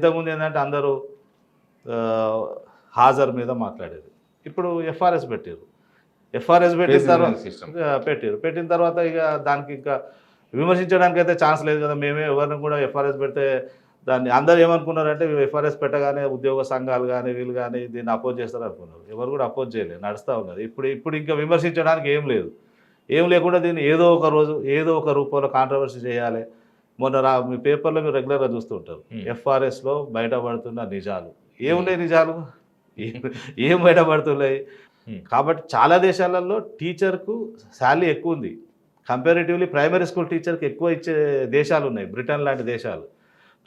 ఇంతకుముందు ఏంటంటే అందరూ హాజరు మీద మాట్లాడేది. ఇప్పుడు ఎఫ్ఆర్ఎస్ పెట్టారు. ఎఫ్ఆర్ఎస్ పెట్టిన తర్వాత పెట్టిన తర్వాత ఇక దానికి ఇంకా విమర్శించడానికి అయితే ఛాన్స్ లేదు కదా. మేమే ఎవరిని కూడా ఎఫ్ఆర్ఎస్ పెడితే దాన్ని అందరూ ఏమనుకున్నారంటే ఎఫ్ఆర్ఎస్ పెట్టగానే ఉద్యోగ సంఘాలు కానీ వీళ్ళు కానీ దీన్ని అపోజ్ చేస్తారు అనుకున్నారు. ఎవరు కూడా అపోజ్ చేయలేదు, నడుస్తూ ఉన్నది. ఇప్పుడు ఇంకా విమర్శించడానికి ఏం లేదు. ఏం లేకుండా దీన్ని ఏదో ఒక రోజు ఏదో ఒక రూపంలో కాంట్రవర్సీ చేయాలి. మొన్న మీ పేపర్లో మీరు రెగ్యులర్గా చూస్తూ ఉంటారు, ఎఫ్ఆర్ఎస్లో బయటపడుతున్న నిజాలు. ఏమున్నాయి నిజాలు? ఏం బయటపడుతున్నాయి? కాబట్టి చాలా దేశాలలో టీచర్కు శాలరీ ఎక్కువ ఉంది. కంపారిటివ్లీ ప్రైమరీ స్కూల్ టీచర్కి ఎక్కువ ఇచ్చే దేశాలు ఉన్నాయి. బ్రిటన్ లాంటి దేశాలు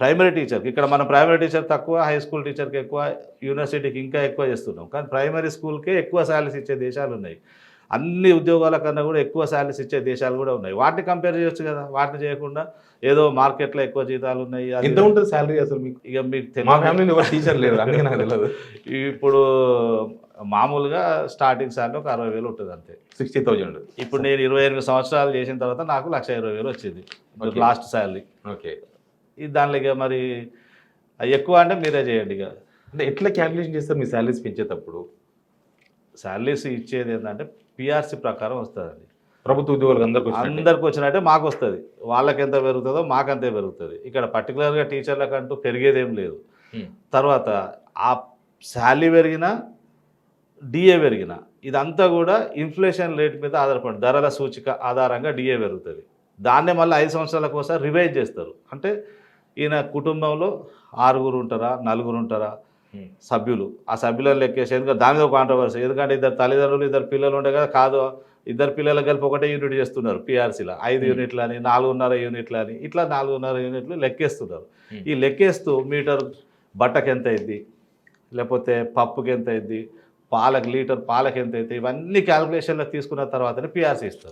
ప్రైమరీ టీచర్కి. ఇక్కడ మనం ప్రైమరీ టీచర్ తక్కువ, హై స్కూల్ టీచర్కి ఎక్కువ, యూనివర్సిటీకి ఇంకా ఎక్కువ చేస్తున్నాం. కానీ ప్రైమరీ స్కూల్కే ఎక్కువ శాలరీస్ ఇచ్చే దేశాలు ఉన్నాయి. అన్ని ఉద్యోగాల కన్నా కూడా ఎక్కువ శాలరీస్ ఇచ్చే దేశాలు కూడా ఉన్నాయి. వాటిని కంపేర్ చేయొచ్చు కదా. వాటిని చేయకుండా ఏదో మార్కెట్లో ఎక్కువ జీతాలు ఉన్నాయి. ఎంత ఉంటుంది శాలరీ అసలు మీకు? ఇక మీకు మా ఫ్యామిలీలో ఎవరు టీచర్ లేరు, అందుకే నాకు తెలియదు. ఇప్పుడు మామూలుగా స్టార్టింగ్ శాలరీ ఒక 60,000 ఉంటుంది అంతే, 60,000. ఇప్పుడు నేను 28 సంవత్సరాలు చేసిన తర్వాత నాకు 1,20,000 వచ్చింది లాస్ట్ శాలరీ. ఓకే, ఇది దానిలో మరి ఎక్కువ అంటే మీరే చేయండి. ఇక అంటే ఎట్లా క్యాలిక్యులేషన్ చేస్తారు మీ శాలరీస్ పెంచేటప్పుడు? శాలరీస్ ఇచ్చేది ఏంటంటే పిఆర్సీ ప్రకారం వస్తుందండి. ప్రభుత్వ ఉద్యోగులకు అందరికి వచ్చినట్టే మాకు వస్తుంది. వాళ్ళకి ఎంత పెరుగుతుందో మాకు అంతే పెరుగుతుంది. ఇక్కడ పర్టికులర్గా టీచర్లకంటూ పెరిగేదేం లేదు. తర్వాత ఆ శాలరీ పెరిగినా డిఏ పెరిగినా ఇదంతా కూడా ఇన్ఫ్లేషన్ రేట్ మీద ఆధారపడి ధరల సూచిక ఆధారంగా డిఏ పెరుగుతుంది. దాన్నే మళ్ళీ 5 సంవత్సరాలకు ఒకసారి రివైజ్ చేస్తారు. అంటే ఈయన కుటుంబంలో 6 ఉంటారా 4 ఉంటారా సభ్యులు, ఆ సభ్యులను లెక్కేసి, ఎందుకంటే దాని మీద కాంట్రవర్సీ. ఎందుకంటే 2 తల్లిదండ్రులు 2 పిల్లలు ఉండే కదా, కాదు 2 పిల్లలకు కలిపి ఒకటే యూనిట్ చేస్తున్నారు పిఆర్సీలో. 5 యూనిట్లు అని 4.5 యూనిట్లు అని ఇట్లా 4.5 యూనిట్లు లెక్కేస్తున్నారు. ఈ లెక్కేస్తూ మీటర్ బట్టకి ఎంత అయింది, లేకపోతే పప్పుకి ఎంత అయింది, లీటర్ పాలకి ఎంత అవుతాయి, ఇవన్నీ క్యాలిక్యులేషన్లో తీసుకున్న తర్వాతనే పిఆర్సీ ఇస్తారు.